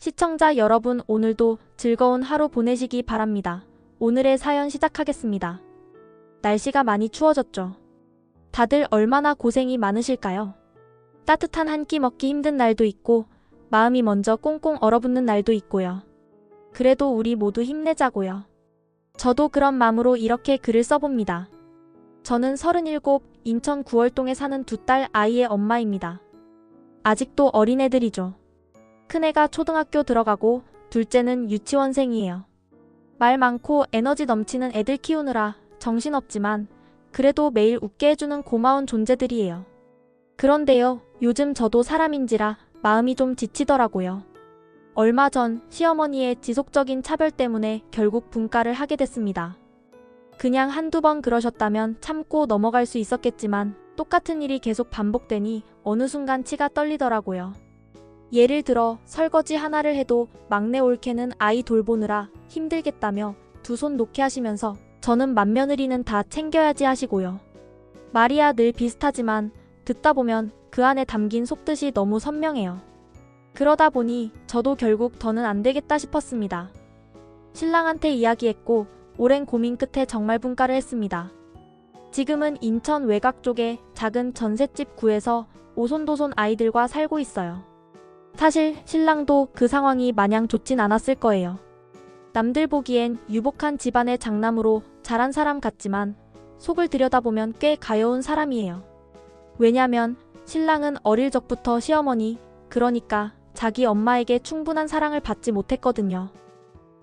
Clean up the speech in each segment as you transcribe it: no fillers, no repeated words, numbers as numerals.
시청자 여러분, 오늘도 즐거운 하루 보내시기 바랍니다. 오늘의 사연 시작하겠습니다. 날씨가 많이 추워졌죠. 다들 얼마나 고생이 많으실까요? 따뜻한 한 끼 먹기 힘든 날도 있고 마음이 먼저 꽁꽁 얼어붙는 날도 있고요. 그래도 우리 모두 힘내자고요. 저도 그런 마음으로 이렇게 글을 써봅니다. 저는 37, 인천 구월동에 사는 두 딸 아이의 엄마입니다. 아직도 어린애들이죠. 큰애가 초등학교 들어가고 둘째는 유치원생이에요. 말 많고 에너지 넘치는 애들 키우느라 정신없지만 그래도 매일 웃게 해주는 고마운 존재들이에요. 그런데요, 요즘 저도 사람인지라 마음이 좀 지치더라고요. 얼마 전 시어머니의 지속적인 차별 때문에 결국 분가를 하게 됐습니다. 그냥 한두 번 그러셨다면 참고 넘어갈 수 있었겠지만 똑같은 일이 계속 반복되니 어느 순간 치가 떨리더라고요. 예를 들어 설거지 하나를 해도 막내 올케는 아이 돌보느라 힘들겠다며 두 손 놓게 하시면서 저는 맏며느리는 다 챙겨야지 하시고요. 말이야 늘 비슷하지만 듣다 보면 그 안에 담긴 속뜻이 너무 선명해요. 그러다 보니 저도 결국 더는 안 되겠다 싶었습니다. 신랑한테 이야기했고 오랜 고민 끝에 정말 분가를 했습니다. 지금은 인천 외곽 쪽에 작은 전셋집 구해서 오손도손 아이들과 살고 있어요. 사실 신랑도 그 상황이 마냥 좋진 않았을 거예요. 남들 보기엔 유복한 집안의 장남으로 자란 사람 같지만 속을 들여다보면 꽤 가여운 사람이에요. 왜냐면 신랑은 어릴 적부터 시어머니, 그러니까 자기 엄마에게 충분한 사랑을 받지 못했거든요.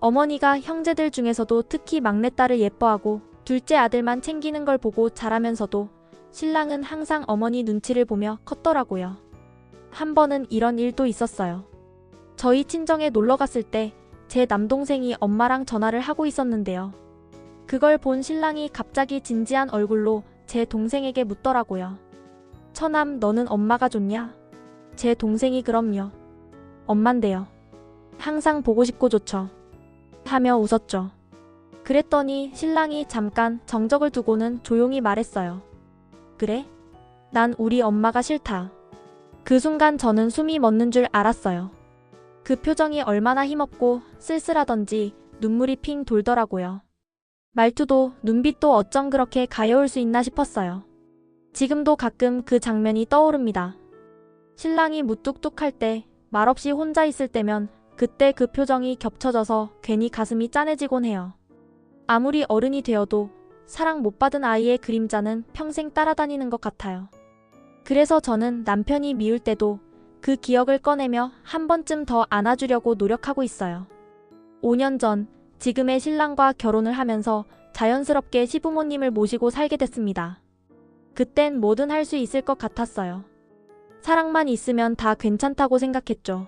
어머니가 형제들 중에서도 특히 막내딸을 예뻐하고 둘째 아들만 챙기는 걸 보고 자라면서도 신랑은 항상 어머니 눈치를 보며 컸더라고요. 한 번은 이런 일도 있었어요. 저희 친정에 놀러 갔을 때 제 남동생이 엄마랑 전화를 하고 있었는데요. 그걸 본 신랑이 갑자기 진지한 얼굴로 제 동생에게 묻더라고요. 처남, 너는 엄마가 좋냐? 제 동생이 그럼요. 엄만데요. 항상 보고 싶고 좋죠. 하며 웃었죠. 그랬더니 신랑이 잠깐 정적을 두고는 조용히 말했어요. 그래? 난 우리 엄마가 싫다. 그 순간 저는 숨이 멎는 줄 알았어요. 그 표정이 얼마나 힘없고 쓸쓸하던지 눈물이 핑 돌더라고요. 말투도 눈빛도 어쩜 그렇게 가여울 수 있나 싶었어요. 지금도 가끔 그 장면이 떠오릅니다. 신랑이 무뚝뚝할 때, 말없이 혼자 있을 때면 그때 그 표정이 겹쳐져서 괜히 가슴이 짠해지곤 해요. 아무리 어른이 되어도 사랑 못 받은 아이의 그림자는 평생 따라다니는 것 같아요. 그래서 저는 남편이 미울 때도 그 기억을 꺼내며 한 번쯤 더 안아주려고 노력하고 있어요. 5년 전 지금의 신랑과 결혼을 하면서 자연스럽게 시부모님을 모시고 살게 됐습니다. 그땐 뭐든 할 수 있을 것 같았어요. 사랑만 있으면 다 괜찮다고 생각했죠.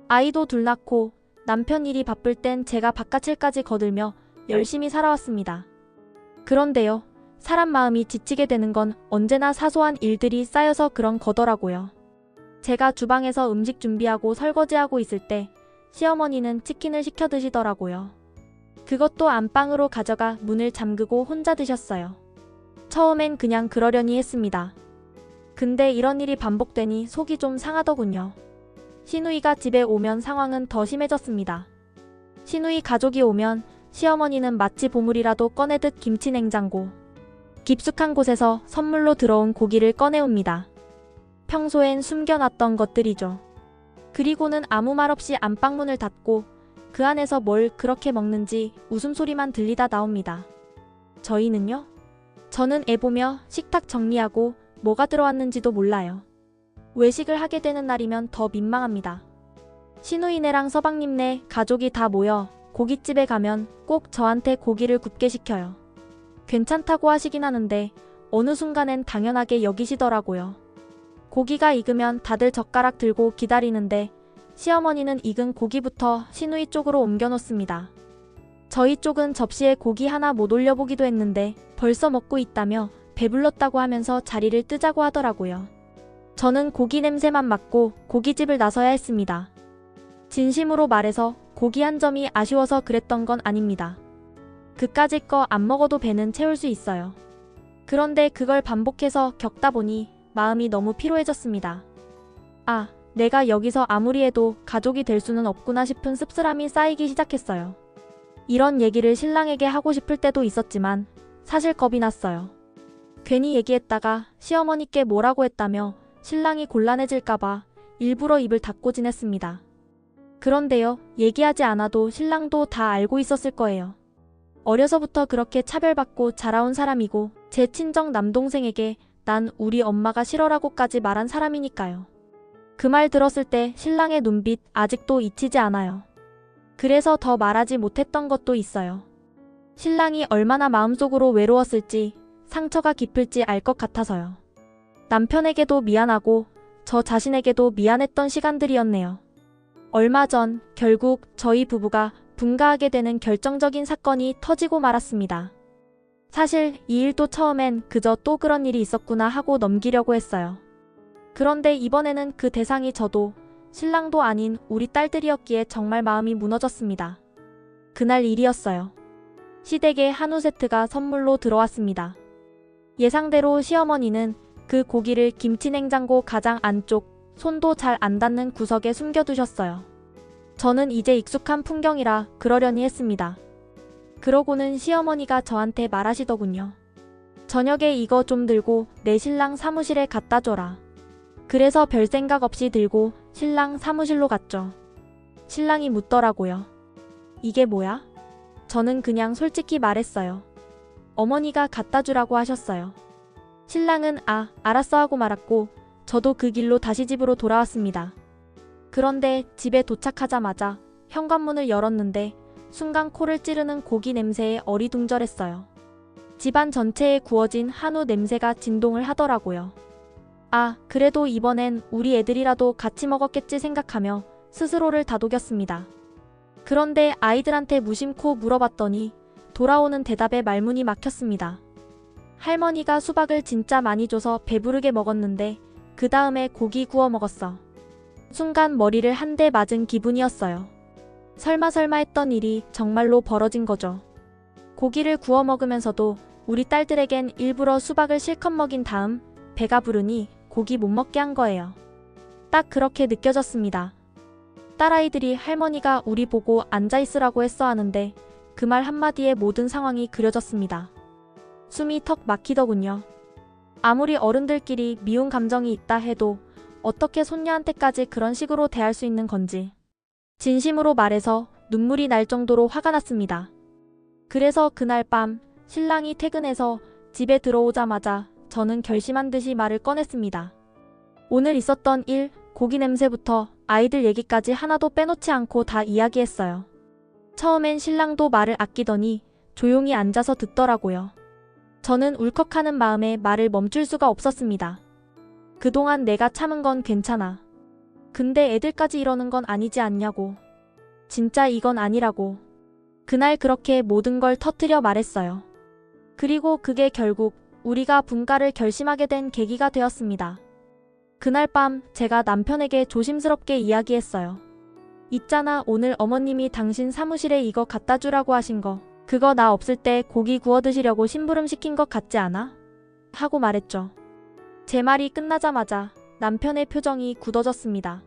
아이도 둘 낳고 남편 일이 바쁠 땐 제가 바깥일까지 거들며 열심히 살아왔습니다. 그런데요, 사람 마음이 지치게 되는 건 언제나 사소한 일들이 쌓여서 그런 거더라고요. 제가 주방에서 음식 준비하고 설거지하고 있을 때 시어머니는 치킨을 시켜 드시더라고요. 그것도 안방으로 가져가 문을 잠그고 혼자 드셨어요. 처음엔 그냥 그러려니 했습니다. 근데 이런 일이 반복되니 속이 좀 상하더군요. 시누이가 집에 오면 상황은 더 심해졌습니다. 시누이 가족이 오면 시어머니는 마치 보물이라도 꺼내듯 김치냉장고, 깊숙한 곳에서 선물로 들어온 고기를 꺼내옵니다. 평소엔 숨겨놨던 것들이죠. 그리고는 아무 말 없이 안방문을 닫고 그 안에서 뭘 그렇게 먹는지 웃음소리만 들리다 나옵니다. 저희는요? 저는 애 보며 식탁 정리하고 뭐가 들어왔는지도 몰라요. 외식을 하게 되는 날이면 더 민망합니다. 시누이네랑 서방님네 가족이 다 모여 고깃집에 가면 꼭 저한테 고기를 굽게 시켜요. 괜찮다고 하시긴 하는데 어느 순간엔 당연하게 여기시더라고요. 고기가 익으면 다들 젓가락 들고 기다리는데 시어머니는 익은 고기부터 시누이 쪽으로 옮겨놓습니다. 저희 쪽은 접시에 고기 하나 못 올려보기도 했는데 벌써 먹고 있다며 배불렀다고 하면서 자리를 뜨자고 하더라고요. 저는 고기 냄새만 맡고 고깃집을 나서야 했습니다. 진심으로 말해서 고기 한 점이 아쉬워서 그랬던 건 아닙니다. 그까짓 거 안 먹어도 배는 채울 수 있어요. 그런데 그걸 반복해서 겪다 보니 마음이 너무 피로해졌습니다. 아, 내가 여기서 아무리 해도 가족이 될 수는 없구나 싶은 씁쓸함이 쌓이기 시작했어요. 이런 얘기를 신랑에게 하고 싶을 때도 있었지만 사실 겁이 났어요. 괜히 얘기했다가 시어머니께 뭐라고 했다며 신랑이 곤란해질까봐 일부러 입을 닫고 지냈습니다. 그런데요, 얘기하지 않아도 신랑도 다 알고 있었을 거예요. 어려서부터 그렇게 차별받고 자라온 사람이고 제 친정 남동생에게 난 우리 엄마가 싫어라고까지 말한 사람이니까요. 그 말 들었을 때 신랑의 눈빛 아직도 잊히지 않아요. 그래서 더 말하지 못했던 것도 있어요. 신랑이 얼마나 마음속으로 외로웠을지 상처가 깊을지 알 것 같아서요. 남편에게도 미안하고 저 자신에게도 미안했던 시간들이었네요. 얼마 전 결국 저희 부부가 분가하게 되는 결정적인 사건이 터지고 말았습니다. 사실 이 일도 처음엔 그저 또 그런 일이 있었구나 하고 넘기려고 했어요. 그런데 이번에는 그 대상이 저도 신랑도 아닌 우리 딸들이었기에 정말 마음이 무너졌습니다. 그날 일이었어요. 시댁에 한우 세트가 선물로 들어왔습니다. 예상대로 시어머니는 그 고기를 김치냉장고 가장 안쪽, 손도 잘 안 닿는 구석에 숨겨두셨어요. 저는 이제 익숙한 풍경이라 그러려니 했습니다. 그러고는 시어머니가 저한테 말하시더군요. 저녁에 이거 좀 들고 내 신랑 사무실에 갖다 줘라. 그래서 별 생각 없이 들고 신랑 사무실로 갔죠. 신랑이 묻더라고요. 이게 뭐야? 저는 그냥 솔직히 말했어요. 어머니가 갖다 주라고 하셨어요. 신랑은 알았어 하고 말았고 저도 그 길로 다시 집으로 돌아왔습니다. 그런데 집에 도착하자마자 현관문을 열었는데 순간 코를 찌르는 고기 냄새에 어리둥절했어요. 집안 전체에 구워진 한우 냄새가 진동을 하더라고요. 그래도 이번엔 우리 애들이라도 같이 먹었겠지 생각하며 스스로를 다독였습니다. 그런데 아이들한테 무심코 물어봤더니 돌아오는 대답에 말문이 막혔습니다. 할머니가 수박을 진짜 많이 줘서 배부르게 먹었는데 그 다음에 고기 구워 먹었어. 순간 머리를 한 대 맞은 기분이었어요. 설마 했던 일이 정말로 벌어진 거죠. 고기를 구워 먹으면서도 우리 딸들에겐 일부러 수박을 실컷 먹인 다음 배가 부르니 고기 못 먹게 한 거예요. 딱 그렇게 느껴졌습니다. 딸아이들이 할머니가 우리 보고 앉아있으라고 했어 하는데 그 말 한마디에 모든 상황이 그려졌습니다. 숨이 턱 막히더군요. 아무리 어른들끼리 미운 감정이 있다 해도 어떻게 손녀한테까지 그런 식으로 대할 수 있는 건지. 진심으로 말해서 눈물이 날 정도로 화가 났습니다. 그래서 그날 밤 신랑이 퇴근해서 집에 들어오자마자 저는 결심한 듯이 말을 꺼냈습니다. 오늘 있었던 일, 고기 냄새부터 아이들 얘기까지 하나도 빼놓지 않고 다 이야기했어요. 처음엔 신랑도 말을 아끼더니 조용히 앉아서 듣더라고요. 저는 울컥하는 마음에 말을 멈출 수가 없었습니다. 그동안 내가 참은 건 괜찮아. 근데 애들까지 이러는 건 아니지 않냐고. 진짜 이건 아니라고. 그날 그렇게 모든 걸 터뜨려 말했어요. 그리고 그게 결국 우리가 분가를 결심하게 된 계기가 되었습니다. 그날 밤 제가 남편에게 조심스럽게 이야기했어요. 있잖아, 오늘 어머님이 당신 사무실에 이거 갖다 주라고 하신 거. 그거 나 없을 때 고기 구워 드시려고 심부름 시킨 것 같지 않아? 하고 말했죠. 제 말이 끝나자마자 남편의 표정이 굳어졌습니다.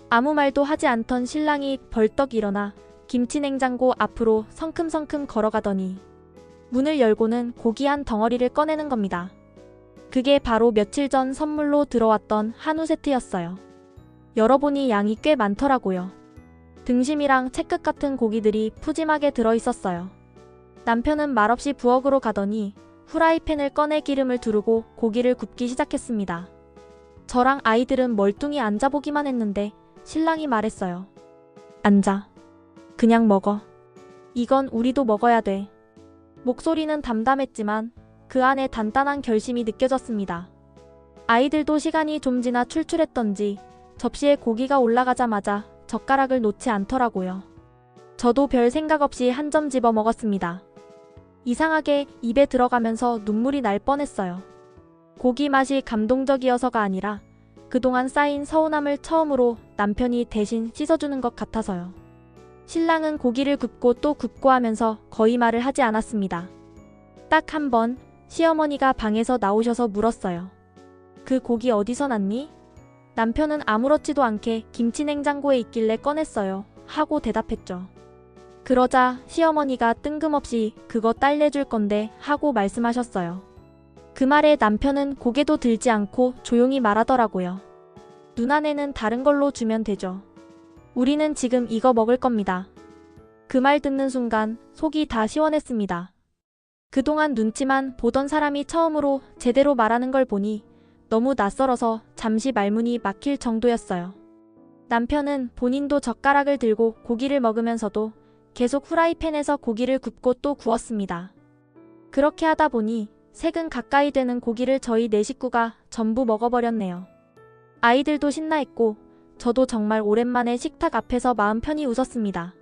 아무 말도 하지 않던 신랑이 벌떡 일어나 김치냉장고 앞으로 성큼성큼 걸어가더니 문을 열고는 고기 한 덩어리를 꺼내는 겁니다. 그게 바로 며칠 전 선물로 들어왔던 한우 세트였어요. 열어보니 양이 꽤 많더라고요. 등심이랑 채끝 같은 고기들이 푸짐하게 들어있었어요. 남편은 말없이 부엌으로 가더니 후라이팬을 꺼내 기름을 두르고 고기를 굽기 시작했습니다. 저랑 아이들은 멀뚱히 앉아보기만 했는데 신랑이 말했어요. 앉아. 그냥 먹어. 이건 우리도 먹어야 돼. 목소리는 담담했지만 그 안에 단단한 결심이 느껴졌습니다. 아이들도 시간이 좀 지나 출출했던지 접시에 고기가 올라가자마자 젓가락을 놓지 않더라고요. 저도 별 생각 없이 한 점 집어 먹었습니다. 이상하게 입에 들어가면서 눈물이 날 뻔했어요. 고기 맛이 감동적이어서가 아니라 그동안 쌓인 서운함을 처음으로 남편이 대신 씻어주는 것 같아서요. 신랑은 고기를 굽고 또 굽고 하면서 거의 말을 하지 않았습니다. 딱 한 번 시어머니가 방에서 나오셔서 물었어요. 그 고기 어디서 났니? 남편은 아무렇지도 않게 김치 냉장고에 있길래 꺼냈어요 하고 대답했죠. 그러자 시어머니가 뜬금없이 그거 딸 내줄 건데 하고 말씀하셨어요. 그 말에 남편은 고개도 들지 않고 조용히 말하더라고요. 누나네는 다른 걸로 주면 되죠. 우리는 지금 이거 먹을 겁니다. 그 말 듣는 순간 속이 다 시원했습니다. 그동안 눈치만 보던 사람이 처음으로 제대로 말하는 걸 보니 너무 낯설어서 잠시 말문이 막힐 정도였어요. 남편은 본인도 젓가락을 들고 고기를 먹으면서도 계속 후라이팬에서 고기를 굽고 또 구웠습니다. 그렇게 하다 보니 세근 가까이 되는 고기를 저희 네 식구가 전부 먹어버렸네요. 아이들도 신나했고 저도 정말 오랜만에 식탁 앞에서 마음 편히 웃었습니다.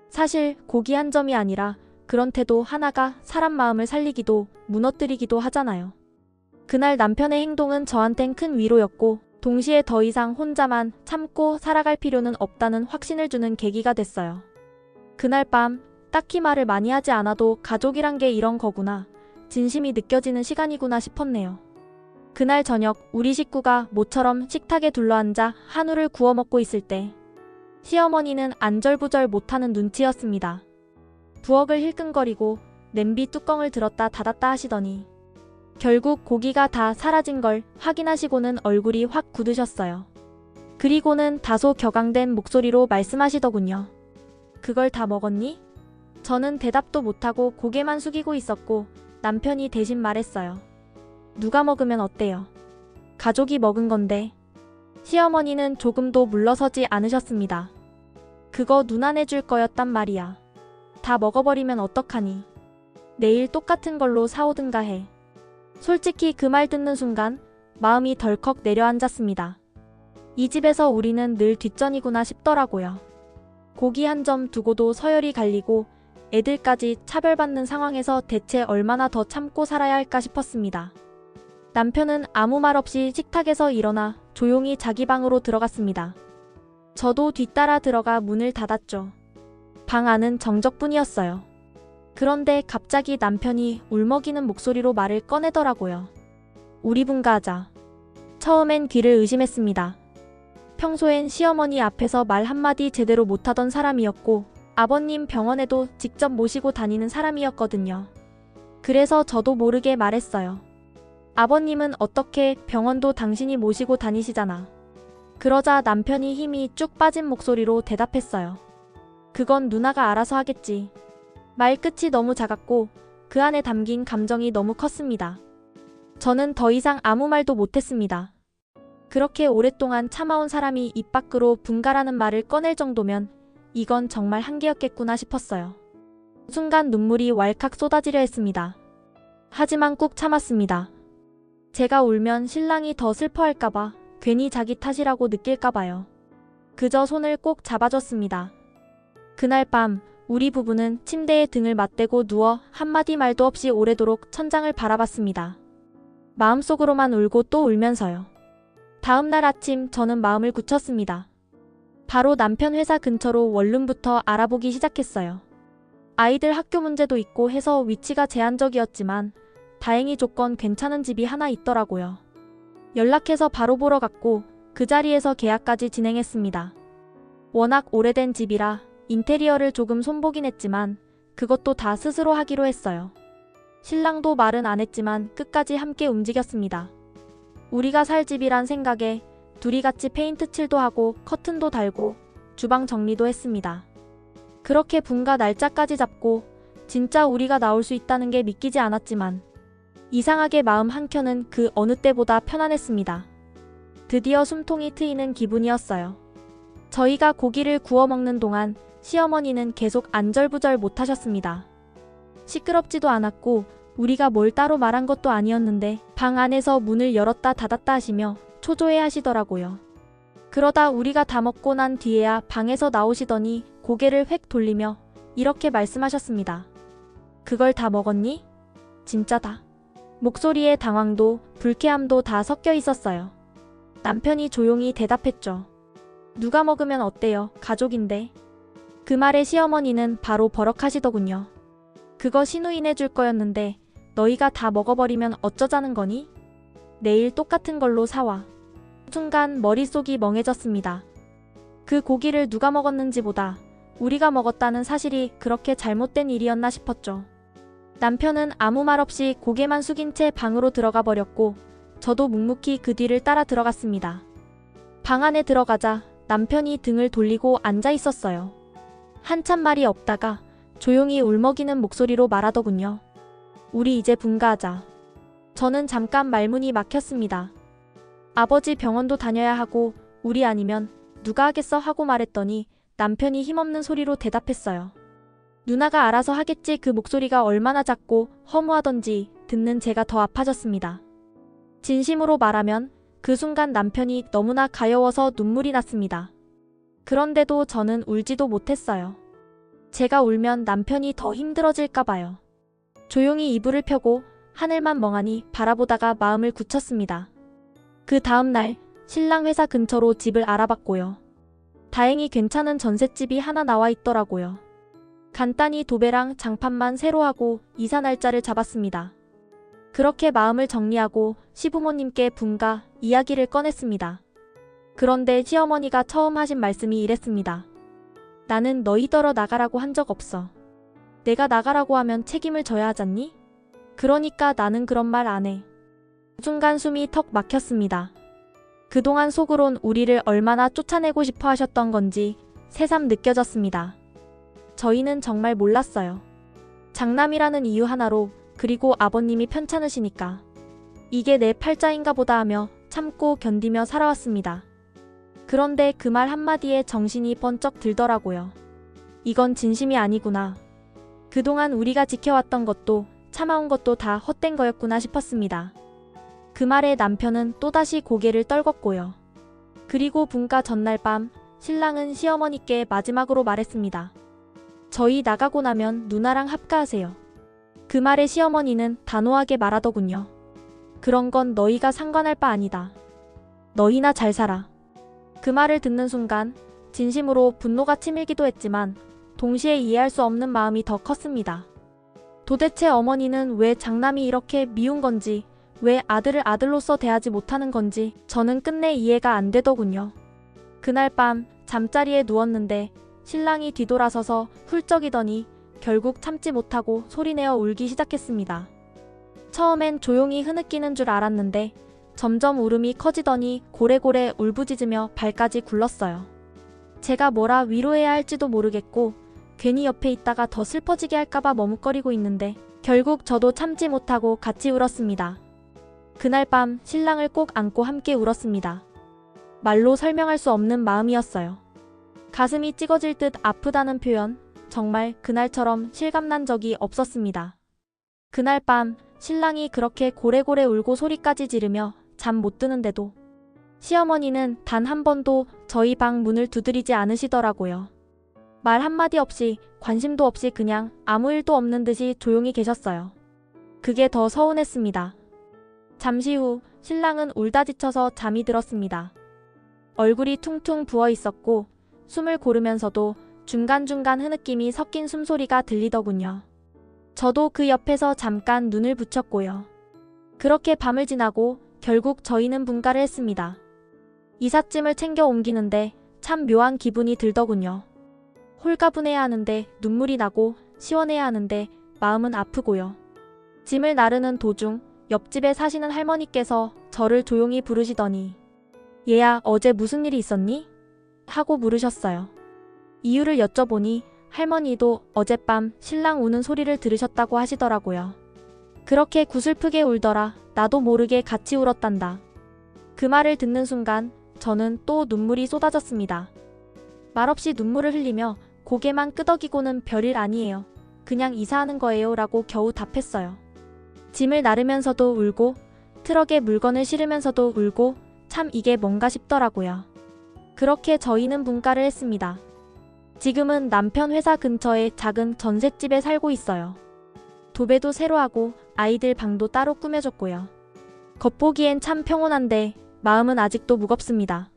사실 고기 한 점이 아니라 그런 태도 하나가 사람 마음을 살리기도 무너뜨리기도 하잖아요. 그날 남편의 행동은 저한텐 큰 위로였고 동시에 더 이상 혼자만 참고 살아갈 필요는 없다는 확신을 주는 계기가 됐어요. 그날 밤 딱히 말을 많이 하지 않아도 가족이란 게 이런 거구나, 진심이 느껴지는 시간이구나 싶었네요. 그날 저녁 우리 식구가 모처럼 식탁에 둘러앉아 한우를 구워 먹고 있을 때 시어머니는 안절부절 못하는 눈치였습니다. 부엌을 힐끔거리고 냄비 뚜껑을 들었다 닫았다 하시더니 결국 고기가 다 사라진 걸 확인하시고는 얼굴이 확 굳으셨어요. 그리고는 다소 격앙된 목소리로 말씀하시더군요. 그걸 다 먹었니? 저는 대답도 못하고 고개만 숙이고 있었고 남편이 대신 말했어요. 누가 먹으면 어때요? 가족이 먹은 건데. 시어머니는 조금도 물러서지 않으셨습니다. 그거 누나네 줄 거였단 말이야. 다 먹어버리면 어떡하니? 내일 똑같은 걸로 사오든가 해. 솔직히 그 말 듣는 순간 마음이 덜컥 내려앉았습니다. 이 집에서 우리는 늘 뒷전이구나 싶더라고요. 고기 한 점 두고도 서열이 갈리고 애들까지 차별받는 상황에서 대체 얼마나 더 참고 살아야 할까 싶었습니다. 남편은 아무 말 없이 식탁에서 일어나 조용히 자기 방으로 들어갔습니다. 저도 뒤따라 들어가 문을 닫았죠. 방 안은 정적뿐이었어요. 그런데 갑자기 남편이 울먹이는 목소리로 말을 꺼내더라고요. 우리 분가하자. 처음엔 귀를 의심했습니다. 평소엔 시어머니 앞에서 말 한마디 제대로 못하던 사람이었고 아버님 병원에도 직접 모시고 다니는 사람이었거든요. 그래서 저도 모르게 말했어요. 아버님은 어떻게 병원도 당신이 모시고 다니시잖아. 그러자 남편이 힘이 쭉 빠진 목소리로 대답했어요. 그건 누나가 알아서 하겠지. 말끝이 너무 작았고 그 안에 담긴 감정이 너무 컸습니다. 저는 더 이상 아무 말도 못했습니다. 그렇게 오랫동안 참아온 사람이 입 밖으로 분가라는 말을 꺼낼 정도면 이건 정말 한계였겠구나 싶었어요. 순간 눈물이 왈칵 쏟아지려 했습니다. 하지만 꾹 참았습니다. 제가 울면 신랑이 더 슬퍼할까봐, 괜히 자기 탓이라고 느낄까봐요. 그저 손을 꼭 잡아줬습니다. 그날 밤 우리 부부는 침대에 등을 맞대고 누워 한마디 말도 없이 오래도록 천장을 바라봤습니다. 마음속으로만 울고 또 울면서요. 다음 날 아침 저는 마음을 굳혔습니다. 바로 남편 회사 근처로 원룸부터 알아보기 시작했어요. 아이들 학교 문제도 있고 해서 위치가 제한적이었지만 다행히 조건 괜찮은 집이 하나 있더라고요. 연락해서 바로 보러 갔고 그 자리에서 계약까지 진행했습니다. 워낙 오래된 집이라 인테리어를 조금 손보긴 했지만 그것도 다 스스로 하기로 했어요. 신랑도 말은 안 했지만 끝까지 함께 움직였습니다. 우리가 살 집이란 생각에 둘이 같이 페인트 칠도 하고 커튼도 달고 주방 정리도 했습니다. 그렇게 분가 날짜까지 잡고 진짜 우리가 나올 수 있다는 게 믿기지 않았지만 이상하게 마음 한켠은 그 어느 때보다 편안했습니다. 드디어 숨통이 트이는 기분이었어요. 저희가 고기를 구워 먹는 동안 시어머니는 계속 안절부절 못하셨습니다. 시끄럽지도 않았고 우리가 뭘 따로 말한 것도 아니었는데 방 안에서 문을 열었다 닫았다 하시며 초조해 하시더라고요. 그러다 우리가 다 먹고 난 뒤에야 방에서 나오시더니 고개를 획 돌리며 이렇게 말씀하셨습니다. 그걸 다 먹었니? 진짜다. 목소리에 당황도 불쾌함도 다 섞여 있었어요. 남편이 조용히 대답했죠. 누가 먹으면 어때요? 가족인데. 그 말에 시어머니는 바로 버럭하시더군요. 그거 시누이네 줄 거였는데 너희가 다 먹어버리면 어쩌자는 거니? 내일 똑같은 걸로 사와. 순간 머릿속이 멍해졌습니다. 그 고기를 누가 먹었는지보다 우리가 먹었다는 사실이 그렇게 잘못된 일이었나 싶었죠. 남편은 아무 말 없이 고개만 숙인 채 방으로 들어가 버렸고 저도 묵묵히 그 뒤를 따라 들어갔습니다. 방 안에 들어가자 남편이 등을 돌리고 앉아 있었어요. 한참 말이 없다가 조용히 울먹이는 목소리로 말하더군요. 우리 이제 분가하자. 저는 잠깐 말문이 막혔습니다. 아버지 병원도 다녀야 하고 우리 아니면 누가 하겠어 하고 말했더니 남편이 힘없는 소리로 대답했어요. 누나가 알아서 하겠지. 그 목소리가 얼마나 작고 허무하던지 듣는 제가 더 아파졌습니다. 진심으로 말하면 그 순간 남편이 너무나 가여워서 눈물이 났습니다. 그런데도 저는 울지도 못했어요. 제가 울면 남편이 더 힘들어질까봐요. 조용히 이불을 펴고 하늘만 멍하니 바라보다가 마음을 굳혔습니다. 그 다음날 신랑 회사 근처로 집을 알아봤고요. 다행히 괜찮은 전셋집이 하나 나와 있더라고요. 간단히 도배랑 장판만 새로 하고 이사 날짜를 잡았습니다. 그렇게 마음을 정리하고 시부모님께 분가 이야기를 꺼냈습니다. 그런데 시어머니가 처음 하신 말씀이 이랬습니다. 나는 너희더러 나가라고 한 적 없어. 내가 나가라고 하면 책임을 져야 하잖니? 그러니까 나는 그런 말 안 해. 순간 숨이 턱 막혔습니다. 그동안 속으론 우리를 얼마나 쫓아내고 싶어 하셨던 건지 새삼 느껴졌습니다. 저희는 정말 몰랐어요. 장남이라는 이유 하나로, 그리고 아버님이 편찮으시니까. 이게 내 팔자인가 보다 하며 참고 견디며 살아왔습니다. 그런데 그 말 한마디에 정신이 번쩍 들더라고요. 이건 진심이 아니구나. 그동안 우리가 지켜왔던 것도 참아온 것도 다 헛된 거였구나 싶었습니다. 그 말에 남편은 또다시 고개를 떨궜고요. 그리고 분가 전날 밤 신랑은 시어머니께 마지막으로 말했습니다. 저희 나가고 나면 누나랑 합가하세요. 그 말에 시어머니는 단호하게 말하더군요. 그런 건 너희가 상관할 바 아니다. 너희나 잘 살아. 그 말을 듣는 순간 진심으로 분노가 치밀기도 했지만 동시에 이해할 수 없는 마음이 더 컸습니다. 도대체 어머니는 왜 장남이 이렇게 미운 건지, 왜 아들을 아들로서 대하지 못하는 건지 저는 끝내 이해가 안 되더군요. 그날 밤 잠자리에 누웠는데 신랑이 뒤돌아서서 훌쩍이더니 결국 참지 못하고 소리내어 울기 시작했습니다. 처음엔 조용히 흐느끼는 줄 알았는데 점점 울음이 커지더니 고래고래 울부짖으며 발까지 굴렀어요. 제가 뭐라 위로해야 할지도 모르겠고 괜히 옆에 있다가 더 슬퍼지게 할까봐 머뭇거리고 있는데 결국 저도 참지 못하고 같이 울었습니다. 그날 밤 신랑을 꼭 안고 함께 울었습니다. 말로 설명할 수 없는 마음이었어요. 가슴이 찌거질 듯 아프다는 표현, 정말 그날처럼 실감난 적이 없었습니다. 그날 밤 신랑이 그렇게 고래고래 울고 소리까지 지르며 잠 못 드는데도 시어머니는 단 한 번도 저희 방 문을 두드리지 않으시더라고요. 말 한마디 없이 관심도 없이 그냥 아무 일도 없는 듯이 조용히 계셨어요. 그게 더 서운했습니다. 잠시 후 신랑은 울다 지쳐서 잠이 들었습니다. 얼굴이 퉁퉁 부어 있었고 숨을 고르면서도 중간중간 흐느낌이 섞인 숨소리가 들리더군요. 저도 그 옆에서 잠깐 눈을 붙였고요. 그렇게 밤을 지나고 결국 저희는 분가를 했습니다. 이삿짐을 챙겨 옮기는데 참 묘한 기분이 들더군요. 홀가분해야 하는데 눈물이 나고 시원해야 하는데 마음은 아프고요. 짐을 나르는 도중 옆집에 사시는 할머니께서 저를 조용히 부르시더니 얘야, 어제 무슨 일이 있었니? 하고 물으셨어요. 이유를 여쭤보니 할머니도 어젯밤 신랑 우는 소리를 들으셨다고 하시더라고요. 그렇게 구슬프게 울더라. 나도 모르게 같이 울었단다. 그 말을 듣는 순간 저는 또 눈물이 쏟아졌습니다. 말없이 눈물을 흘리며 고개만 끄덕이고는 별일 아니에요. 그냥 이사하는 거예요 라고 겨우 답했어요. 짐을 나르면서도 울고 트럭에 물건을 실으면서도 울고 참 이게 뭔가 싶더라고요. 그렇게 저희는 분가를 했습니다. 지금은 남편 회사 근처에 작은 전셋집에 살고 있어요. 도배도 새로 하고 아이들 방도 따로 꾸며줬고요. 겉보기엔 참 평온한데 마음은 아직도 무겁습니다.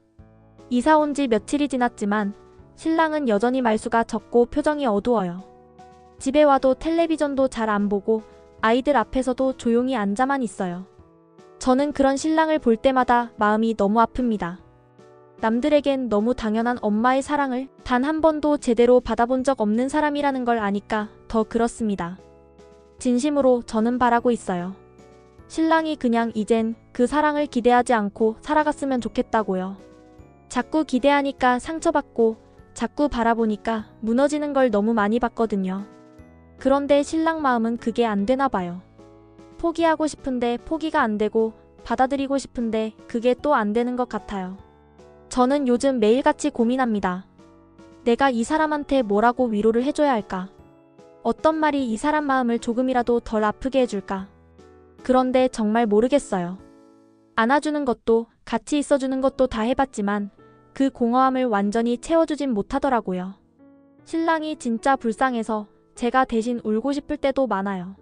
이사 온 지 며칠이 지났지만 신랑은 여전히 말수가 적고 표정이 어두워요. 집에 와도 텔레비전도 잘 안 보고 아이들 앞에서도 조용히 앉아만 있어요. 저는 그런 신랑을 볼 때마다 마음이 너무 아픕니다. 남들에겐 너무 당연한 엄마의 사랑을 단 한 번도 제대로 받아본 적 없는 사람이라는 걸 아니까 더 그렇습니다. 진심으로 저는 바라고 있어요. 신랑이 그냥 이젠 그 사랑을 기대하지 않고 살아갔으면 좋겠다고요. 자꾸 기대하니까 상처받고 자꾸 바라보니까 무너지는 걸 너무 많이 봤거든요. 그런데 신랑 마음은 그게 안 되나 봐요. 포기하고 싶은데 포기가 안 되고 받아들이고 싶은데 그게 또 안 되는 것 같아요. 저는 요즘 매일같이 고민합니다. 내가 이 사람한테 뭐라고 위로를 해줘야 할까? 어떤 말이 이 사람 마음을 조금이라도 덜 아프게 해줄까? 그런데 정말 모르겠어요. 안아주는 것도 같이 있어주는 것도 다 해봤지만 그 공허함을 완전히 채워주진 못하더라고요. 신랑이 진짜 불쌍해서 제가 대신 울고 싶을 때도 많아요.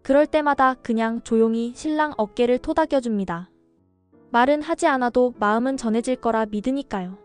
그럴 때마다 그냥 조용히 신랑 어깨를 토닥여줍니다. 말은 하지 않아도 마음은 전해질 거라 믿으니까요.